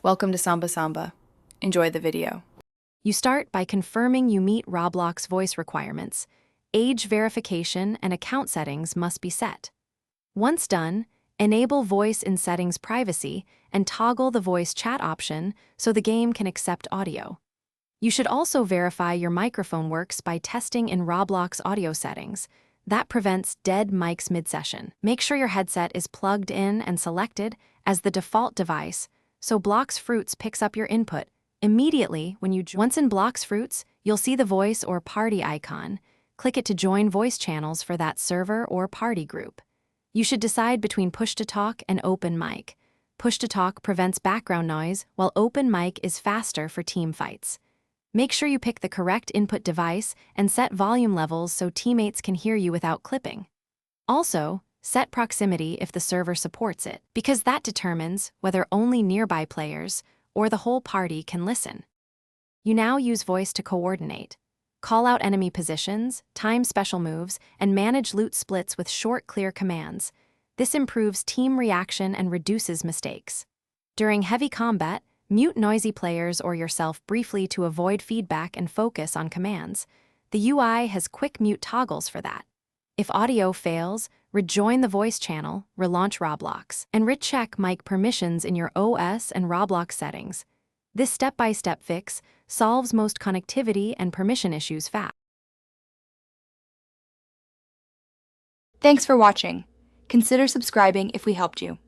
Welcome to Samba Samba. Enjoy the video. You start by confirming you meet Roblox voice requirements. Age verification and account settings must be set. Once done, enable voice in settings privacy and toggle the voice chat option so the game can accept audio. You should also verify your microphone works by testing in Roblox audio settings. That prevents dead mics mid-session. Make sure your headset is plugged in and selected as the default device, so Blox Fruits picks up your input immediately when you Once in Blox Fruits, you'll see the voice or party icon. Click it to join voice channels for that server or party group. You should decide between push-to-talk and open mic. Push-to-talk prevents background noise, while open mic is faster for team fights. Make sure you pick the correct input device and set volume levels so teammates can hear you without clipping. Also, set proximity if the server supports it, because that determines whether only nearby players or the whole party can listen. You now use voice to coordinate. Call out enemy positions, time special moves, and manage loot splits with short, clear commands. This improves team reaction and reduces mistakes. During heavy combat, mute noisy players or yourself briefly to avoid feedback and focus on commands. The UI has quick mute toggles for that. If audio fails, rejoin the voice channel, relaunch Roblox, and recheck mic permissions in your OS and Roblox settings. This step-by-step fix solves most connectivity and permission issues fast. Thanks for watching. Consider subscribing if we helped you.